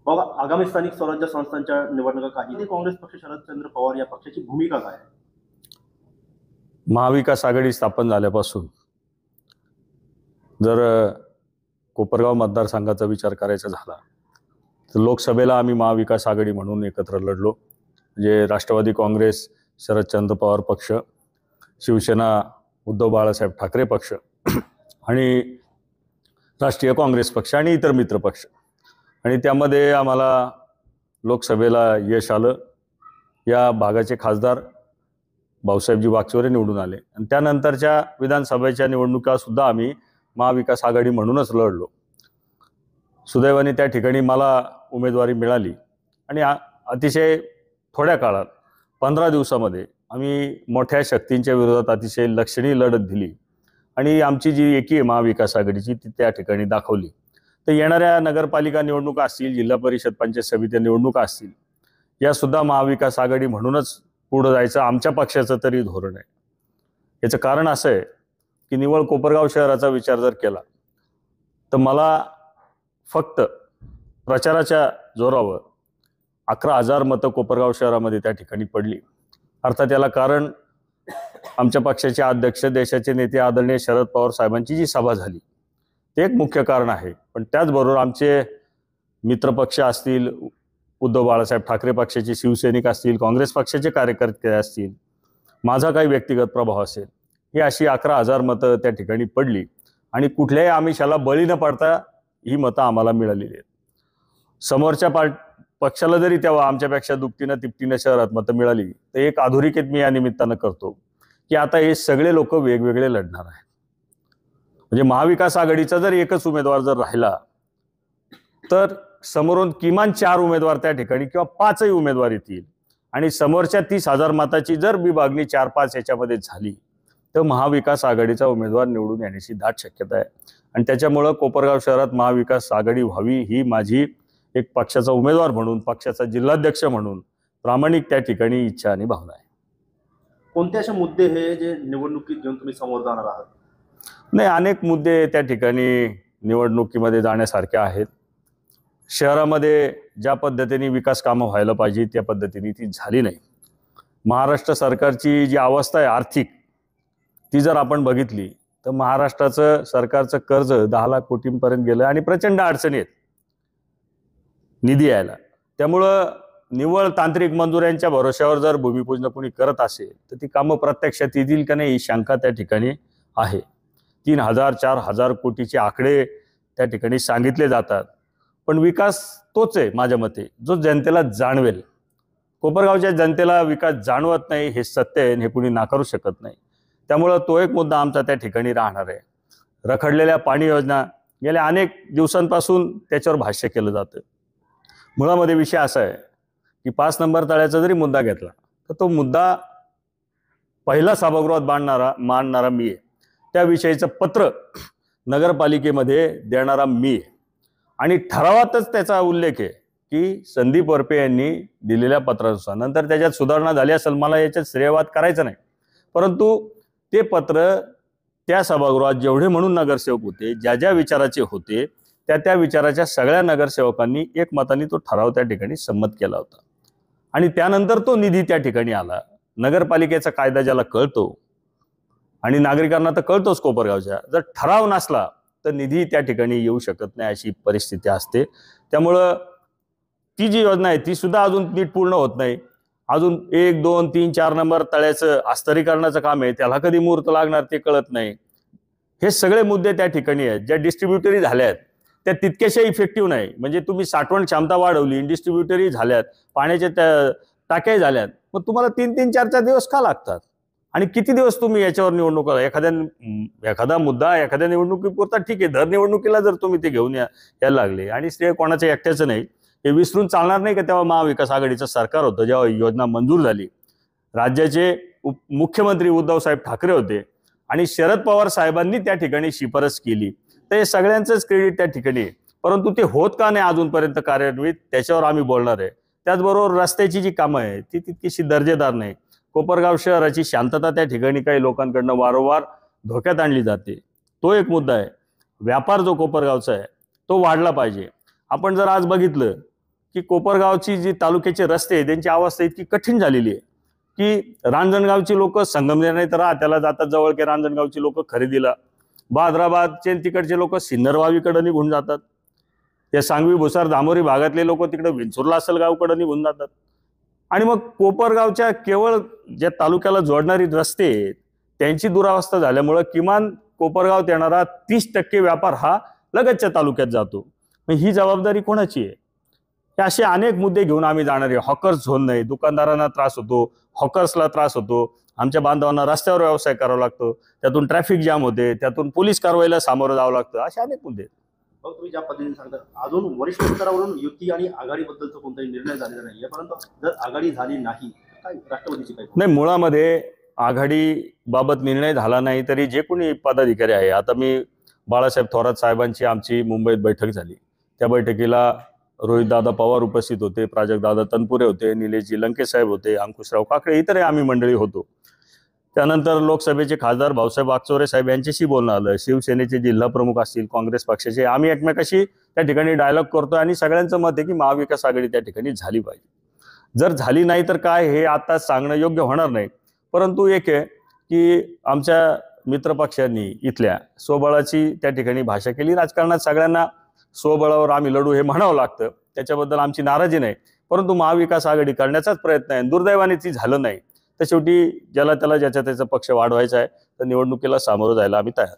बघा, आगामी स्थानिक स्वराज्य संस्थांच्या निवडणुका काही ते काँग्रेस पक्ष शरदचंद्र पवार या पक्षाची भूमिका काय आहे? महाविकास आघाडी स्थापन झाल्यापासून जर कोपरगाव मतदारसंघाचा विचार करायचा झाला तर लोकसभेला आम्ही महाविकास आघाडी म्हणून एकत्र लढलो. जे राष्ट्रवादी काँग्रेस, शरदचंद्र पवार पक्ष, शिवसेना उद्धव बाळासाहेब ठाकरे पक्ष आणि राष्ट्रीय काँग्रेस पक्ष आणि इतर मित्र पक्ष, आणि त्यामध्ये आम्हाला लोकसभेला यश आलं. या भागाचे खासदार भाऊसाहेबजी वागचौरे निवडून आले आणि त्यानंतरच्या विधानसभेच्या निवडणुका सुद्धा आम्ही महाविकास आघाडी म्हणूनच लढलो. सुदैवाने त्या ठिकाणी मला उमेदवारी मिळाली आणि अतिशय थोड्या काळात 15 दिवसामध्ये आम्ही मोठ्या शक्तींच्या विरोधात अतिशय लक्षणीय लढत दिली आणि आमची जी एकी आहे महाविकास आघाडीची ती त्या ठिकाणी दाखवली. तर येणाऱ्या नगरपालिका निवडणुका असतील, जिल्हा परिषद पंचायत समिती निवडणुका असतील, यासुद्धा महाविकास आघाडी म्हणूनच पुढं जायचं आमच्या पक्षाचं तरी धोरण आहे. याचं कारण असं आहे की निव्वळ कोपरगाव शहराचा विचार जर केला तर मला फक्त प्रचाराच्या जोरावर 11,000 मतं कोपरगाव शहरामध्ये त्या ठिकाणी पडली. अर्थात याला कारण आमच्या पक्षाचे अध्यक्ष, देशाचे नेते आदरणीय शरद पवार साहेबांची जी सभा झाली ते एक मुख्य कारण आहे. पण त्याचबरोबर आमचे मित्रपक्ष असतील, उद्धव बाळासाहेब ठाकरे पक्षाचे शिवसैनिक असतील, काँग्रेस पक्षाचे कार्यकर्ते असतील, माझा काही व्यक्तिगत प्रभाव असेल, ही अशी 11,000 मतं त्या ठिकाणी पडली आणि कुठल्याही आमिषाला बळी न पडता ही मतं आम्हाला मिळालेली आहेत. समोरच्या पक्षाला जरी तेव्हा आमच्यापेक्षा दुपटीनं तिपटीनं शहरात मतं मिळाली तर एक अधोरेखित मी या निमित्तानं करतो की आता हे सगळे लोक वेगवेगळे लढणार आहेत. म्हणजे महाविकास आघाडीचा जर एकच उमेदवार जर राहिला तर समोरून किमान 4 उमेदवार त्या ठिकाणी किंवा 5ही उमेदवार येतील आणि समोरच्या 30,000 मताची जर विभागणी 4-5 याच्यामध्ये झाली तर महाविकास आघाडीचा उमेदवार निवडून येण्याची दाट शक्यता आहे. आणि त्याच्यामुळं कोपरगाव शहरात महाविकास आघाडी व्हावी ही माझी एक पक्षाचा उमेदवार म्हणून, पक्षाचा जिल्हाध्यक्ष म्हणून प्रामाणिक त्या ठिकाणी इच्छा आणि भावना आहे. कोणते असे मुद्दे हे जे निवडणुकीत घेऊन तुम्ही समोर जाणार आहात? नाही, अनेक मुद्दे त्या ठिकाणी निवडणुकीमध्ये जाण्यासारखे आहेत. शहरामध्ये ज्या पद्धतीने विकास कामं व्हायला पाहिजे त्या पद्धतीने ती झाली नाही. महाराष्ट्र सरकारची जी अवस्था आहे आर्थिक, ती जर आपण बघितली तर महाराष्ट्राचं सरकारचं कर्ज 10 लाख कोटींपर्यंत गेलं आणि प्रचंड अडचणी आहेत निधी यायला. त्यामुळं निव्वळ तांत्रिक मंजुऱ्यांच्या भरोश्यावर जर भूमिपूजन कोणी करत असेल तर ती कामं प्रत्यक्षात येतील का नाही ही शंका त्या ठिकाणी आहे. 3,000-4,000 कोटीचे आकडे त्या ठिकाणी सांगितले जातात, पण विकास तोच आहे माझ्या मते जो जनतेला जाणवेल. कोपरगावच्या जनतेला विकास जाणवत नाही हे सत्य आहे, हे कुणी नाकारू शकत नाही. त्यामुळं तो एक मुद्दा आमचा त्या ठिकाणी राहणार आहे. रखडलेल्या पाणी योजना गेल्या अनेक दिवसांपासून त्याच्यावर भाष्य केलं जातं. मुळामध्ये विषय असा आहे की 5 नंबर तळ्याचा जरी मुद्दा घेतला तर तो मुद्दा पहिला सभागृहात मांडणारा मी आहे. त्याविषयीचं पत्र नगरपालिकेमध्ये देणारा मी आहे आणि ठरावातच त्याचा उल्लेख आहे की संदीप वरपे यांनी दिलेल्या पत्रानुसार. नंतर त्याच्यात सुधारणा झाली असेल, मला याच्यात श्रेयवाद करायचा नाही, परंतु ते पत्र त्या सभागृहात जेवढे म्हणून नगरसेवक होते, ज्या ज्या विचाराचे होते त्या विचाराच्या सगळ्या नगरसेवकांनी एकमताने तो ठराव त्या ठिकाणी संमत केला होता आणि त्यानंतर तो निधी त्या ठिकाणी आला. नगरपालिकेचा कायदा ज्याला कळतो आणि नागरिकांना तर कळतोच कोपरगावच्या, जर ठराव नसला तर निधी त्या ठिकाणी येऊ शकत नाही अशी परिस्थिती असते. त्यामुळं ती जी योजना आहे ती सुद्धा अजून नीट पूर्ण होत नाही. अजून 1, 2, 3, 4 नंबर तळ्याचं अस्तरीकरणाचं काम आहे, त्याला कधी मुहूर्त लागणार ते कळत नाही. हे सगळे मुद्दे त्या ठिकाणी आहेत. ज्या डिस्ट्रीब्युटरी झाल्या आहेत त्या तितक्याशा इफेक्टिव्ह नाही. म्हणजे तुम्ही साठवण क्षमता वाढवली, डिस्ट्रीब्युटरी झाल्यात, पाण्याच्या त्या टाक्या झाल्यात, मग तुम्हाला 3-3, 4-4 दिवस का लागतात आणि किती दिवस तुम्ही याच्यावर निवडणूक एखादा मुद्दा एखाद्या निवडणुकीपुरता ठीक आहे, दर निवडणुकीला जर तुम्ही ते घेऊन यायला लागले आणि श्रेय कोणाचं एकट्याचं नाही हे विसरून चालणार नाही का? तेव्हा महाविकास आघाडीचं सरकार होतं, जेव्हा योजना मंजूर झाली, राज्याचे मुख्यमंत्री उद्धवसाहेब ठाकरे होते आणि शरद पवार साहेबांनी त्या ठिकाणी शिफारस केली, तर हे सगळ्यांचंच क्रेडिट त्या ठिकाणी आहे. परंतु ते होत का नाही अजूनपर्यंत कार्यान्वित त्याच्यावर आम्ही बोलणार आहे. त्याचबरोबर रस्त्याची जी कामं आहे ती तितकीशी दर्जेदार नाही. कोपरगाव शहराची शांतता त्या ठिकाणी काही लोकांकडनं वारंवार धोक्यात आणली जाते, तो एक मुद्दा आहे. व्यापार जो कोपरगावचा आहे तो वाढला पाहिजे. आपण जर आज बघितलं की कोपरगावची जी तालुक्याचे रस्ते आहे त्यांची अवस्था इतकी कठीण झालेली आहे की रांजणगावची लोक संगमनेर नाही तर त्याला जातात जवळ की रांजणगावची लोक खरेदीला, भाद्राबादचे तिकडचे लोक सिन्नरवावीकडे निघून जातात, या सांगवी भुसार धामोरी भागातले लोक तिकडे विंचूर लासलगावकडे निघून जातात. आणि मग कोपरगावच्या केवळ ज्या तालुक्याला जोडणारी रस्ते आहेत त्यांची दुरावस्था झाल्यामुळं किमान कोपरगावात येणारा 30% व्यापार हा लगतच्या तालुक्यात जातो. मग ही जबाबदारी कोणाची आहे? हे असे अनेक मुद्दे घेऊन आम्ही जाणार आहे. हॉकर्स झोन नाही, दुकानदारांना त्रास होतो, हॉकर्सला त्रास होतो, आमच्या बांधवांना रस्त्यावर व्यवसाय करावा लागतो, त्यातून ट्रॅफिक जाम होते, त्यातून पोलीस कारवाईला सामोरं जावं लागतं, असे अनेक मुद्दे आहेत. मग तुम्ही ज्या पद्धतीने सांगता अजून वरिष्ठ स्तरावरून युती आणि आघाडीबद्दलचा कोणताही निर्णय झालेला नाहीये, परंतु जर आघाडी झाली नाही तर काय राष्ट्रवादीची काय? नाही, मुळामध्ये आघाडीबाबत निर्णय झाला नाही तरी जे कोणी पदाधिकारी आहे, आता मी बाळासाहेब थोरात साहेबांची आमची मुंबईत बैठक झाली, त्या बैठकीला रोहितदादा पवार उपस्थित होते, प्राजक्तदादा तनपुरे होते, निलेशजी लंके साहेब होते, अंकुशराव काकडे, इतरही आम्ही मंडळी होतो. त्यानंतर लोकसभेचे खासदार भाऊसाहेब वागचौरे साहेब यांच्याशी बोलणं आलं, शिवसेनेचे जिल्हा प्रमुख असतील, काँग्रेस पक्षाचे, आम्ही एकमेकाशी त्या ठिकाणी डायलॉग करतो आणि सगळ्यांचं मत आहे की महाविकास आघाडी त्या ठिकाणी झाली पाहिजे. जर झाली नाही तर काय हे आता सांगणं योग्य होणार नाही, परंतु एक आहे की आमच्या मित्रपक्षांनी इथल्या स्वबळाची त्या ठिकाणी भाषा केली. राजकारणात सगळ्यांना स्वबळावर आम्ही लढू हे म्हणावं लागतं, त्याच्याबद्दल आमची नाराजी नाही, परंतु महाविकास आघाडी करण्याचाच प्रयत्न आहे. दुर्दैवाने ती झालं नाही तर शेवटी ज्याला त्याला ज्याचा त्याचा पक्ष वाढवायचा आहे तर निवडणुकीला सामोरं जायला आम्ही तयार.